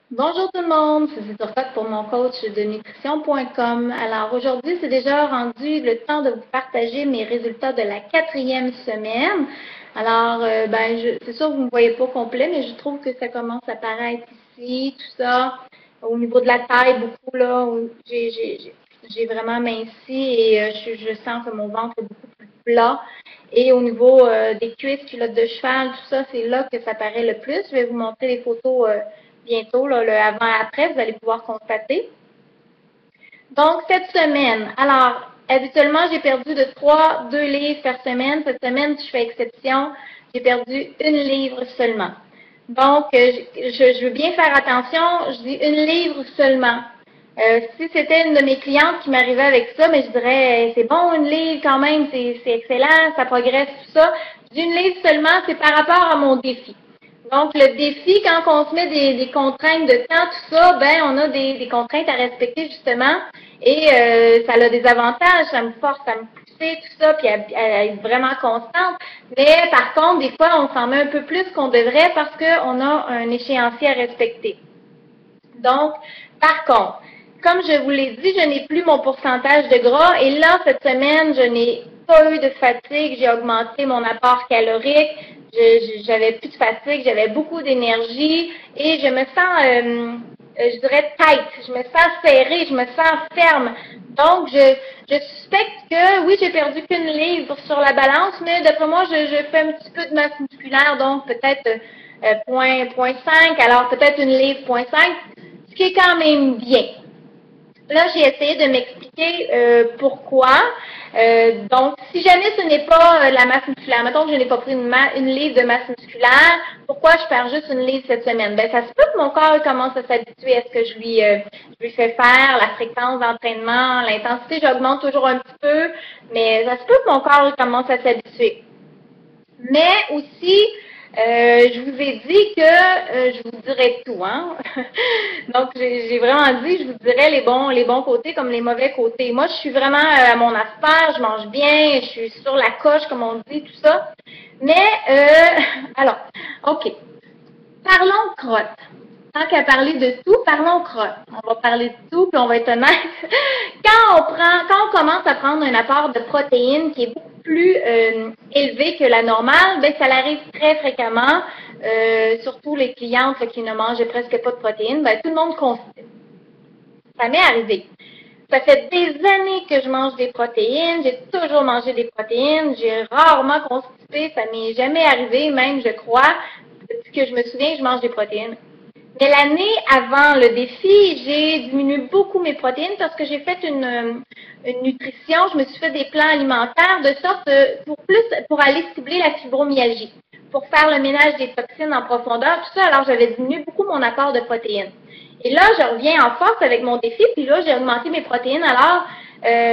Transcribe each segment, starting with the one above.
Bonjour tout le monde, c'est Turcotte pour mon coach de nutrition.com. Alors aujourd'hui, c'est déjà rendu le temps de vous partager mes résultats de la 4e semaine. Alors, c'est sûr que vous ne me voyez pas complet, mais je trouve que ça commence à paraître ici, tout ça. Au niveau de la taille, beaucoup là, où j'ai vraiment minci et je sens que mon ventre est beaucoup plus plat. Et au niveau des cuisses, culottes de cheval, tout ça, c'est là que ça paraît le plus. Je vais vous montrer les photos bientôt, là, le avant-après, vous allez pouvoir constater. Donc, cette semaine, alors, habituellement, j'ai perdu de 2 livres par semaine. Cette semaine, je fais exception, j'ai perdu 1 livre seulement. Donc, je veux bien faire attention, je dis 1 livre seulement. Si c'était une de mes clientes qui m'arrivait avec ça, mais je dirais, c'est bon, 1 livre quand même, c'est excellent, ça progresse, tout ça. Je dis 1 livre seulement, c'est par rapport à mon défi. Donc, le défi, quand on se met des contraintes de temps, tout ça, ben, on a des contraintes à respecter, justement, et ça a des avantages, ça me force à me pousser, tout ça, puis à être vraiment constante. Mais, par contre, des fois, on s'en met un peu plus qu'on devrait parce qu'on a un échéancier à respecter. Donc, par contre, comme je vous l'ai dit, je n'ai plus mon pourcentage de gras, et là, cette semaine, je n'ai pas eu de fatigue, j'ai augmenté mon apport calorique, j'avais plus de fatigue, j'avais beaucoup d'énergie et je me sens, je dirais, tight, je me sens serrée, je me sens ferme. Donc, je suspecte que, oui, j'ai perdu qu'1 livre sur la balance, mais d'après moi, je fais un petit peu de masse musculaire, donc peut-être 0,5, alors peut-être 1 livre, 0,5, ce qui est quand même bien. Là, j'ai essayé de m'expliquer pourquoi. Donc, si jamais ce n'est pas la masse musculaire, mettons que je n'ai pas pris une livre de masse musculaire, pourquoi je perds juste 1 livre cette semaine? Ben, ça se peut que mon corps commence à s'habituer à ce que je lui fais faire, la fréquence d'entraînement, l'intensité, j'augmente toujours un petit peu, mais ça se peut que mon corps commence à s'habituer. Mais aussi, je vous ai dit que je vous dirais tout, hein. Donc, j'ai vraiment dit, je vous dirais les bons côtés comme les mauvais côtés. Moi, je suis vraiment à mon affaire, je mange bien, je suis sur la coche, comme on dit, tout ça. Mais, alors, OK. Parlons de crotte. Tant qu'à parler de tout, parlons crotte. On va parler de tout, puis on va être honnête. Quand on commence à prendre un apport de protéines qui est beaucoup plus élevé que la normale, ben ça arrive très fréquemment, surtout les clientes là, qui ne mangeaient presque pas de protéines, ben tout le monde constipe. Ça m'est arrivé. Ça fait des années que je mange des protéines, j'ai toujours mangé des protéines, j'ai rarement constipé, ça m'est jamais arrivé, même je crois, depuis que je me souviens, je mange des protéines. Mais l'année avant le défi, j'ai diminué beaucoup mes protéines parce que j'ai fait une nutrition, je me suis fait des plans alimentaires de sorte pour aller cibler la fibromyalgie, pour faire le ménage des toxines en profondeur, tout ça. Alors j'avais diminué beaucoup mon apport de protéines. Et là, je reviens en force avec mon défi, puis là, j'ai augmenté mes protéines. Alors,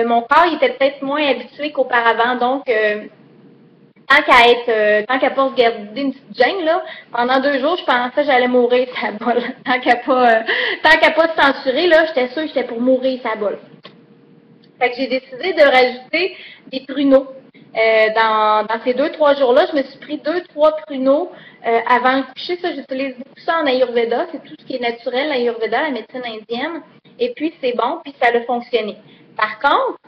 mon corps il était peut-être moins habitué qu'auparavant, donc tant qu'à pas se garder une petite gêne, là, pendant 2 jours, je pensais que j'allais mourir, ça bol. Tant qu'à pas se censurer, là, j'étais sûre que j'étais pour mourir, ça bol. Fait que j'ai décidé de rajouter des pruneaux. Dans ces 2-3 jours-là, je me suis pris 2-3 pruneaux avant le coucher. Ça, j'utilise beaucoup ça en Ayurveda. C'est tout ce qui est naturel, l'Ayurveda, la médecine indienne. Et puis, c'est bon, puis ça a fonctionné. Par contre,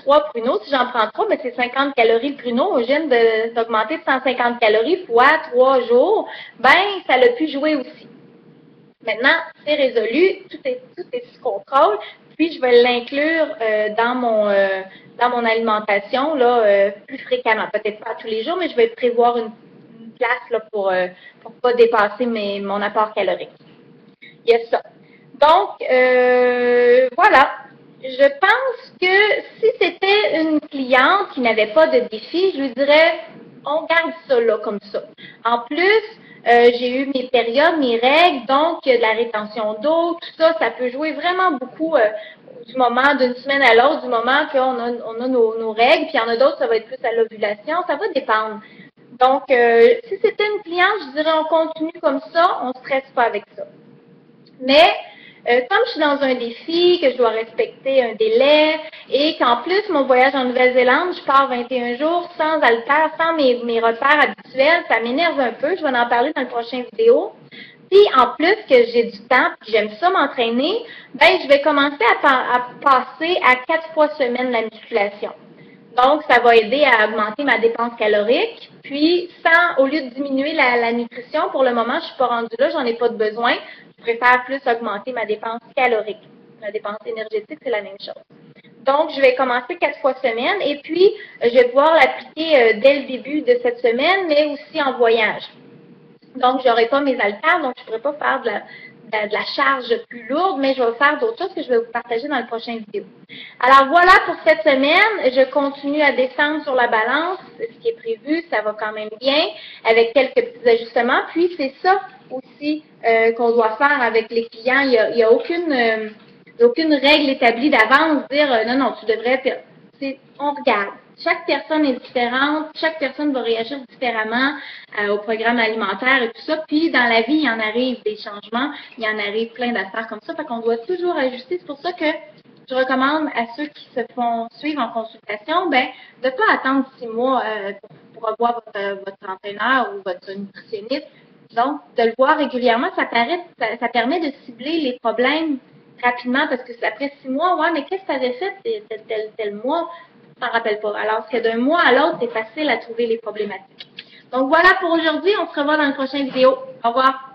2-3 pruneaux, si j'en prends 3, mais c'est 50 calories le pruneau. Je viens d'augmenter de 150 calories fois 3 jours. Ben, ça l'a pu jouer aussi. Maintenant, c'est résolu, tout est sous contrôle. Puis, je vais l'inclure dans mon alimentation là, plus fréquemment. Peut-être pas tous les jours, mais je vais prévoir une place là, pour pas dépasser mon apport calorique. Il y a ça. Donc, voilà. Je pense que si c'était une cliente qui n'avait pas de défi, je lui dirais, on garde ça là comme ça. En plus, j'ai eu mes périodes, mes règles, donc il y a de la rétention d'eau, tout ça, ça peut jouer vraiment beaucoup du moment d'une semaine à l'autre, du moment qu'on a nos règles, puis il y en a d'autres, ça va être plus à l'ovulation, ça va dépendre. Donc, si c'était une cliente, je dirais on continue comme ça, on ne stresse pas avec ça. Mais, comme je suis dans un défi, que je dois respecter un délai, et qu'en plus, mon voyage en Nouvelle-Zélande, je pars 21 jours sans haltères, sans mes repères habituels, ça m'énerve un peu, je vais en parler dans le prochain vidéo. si en plus que j'ai du temps et que j'aime ça m'entraîner, ben je vais commencer à passer à 4 fois semaine la musculation. Donc, ça va aider à augmenter ma dépense calorique. Puis, au lieu de diminuer la nutrition, pour le moment, je ne suis pas rendue là, j'en ai pas de besoin. Je préfère plus augmenter ma dépense calorique. La dépense énergétique, c'est la même chose. Donc, je vais commencer 4 fois semaine et puis, je vais pouvoir l'appliquer dès le début de cette semaine, mais aussi en voyage. Donc, je n'aurai pas mes haltères, donc je ne pourrai pas faire de la charge plus lourde, mais je vais faire d'autres choses que je vais vous partager dans la prochaine vidéo. Alors, voilà pour cette semaine. Je continue à descendre sur la balance, c'est ce qui est prévu, ça va quand même bien, avec quelques petits ajustements. Puis, c'est ça aussi qu'on doit faire avec les clients. Il n'y a aucune règle établie d'avance, dire non, tu devrais... On regarde. Chaque personne est différente, chaque personne va réagir différemment au programme alimentaire et tout ça. Puis dans la vie, il y en arrive des changements, il y en arrive plein d'affaires comme ça. Fait qu'on doit toujours ajuster. C'est pour ça que je recommande à ceux qui se font suivre en consultation, ben, de ne pas attendre 6 mois pour revoir votre entraîneur ou votre nutritionniste. Donc, de le voir régulièrement, ça permet de cibler les problèmes rapidement parce que après 6 mois, ouais, mais qu'est-ce que tu avais fait tel mois? Tu t'en rappelles pas. Alors que d'un mois à l'autre, c'est facile à trouver les problématiques. Donc voilà pour aujourd'hui. On se revoit dans une prochaine vidéo. Au revoir.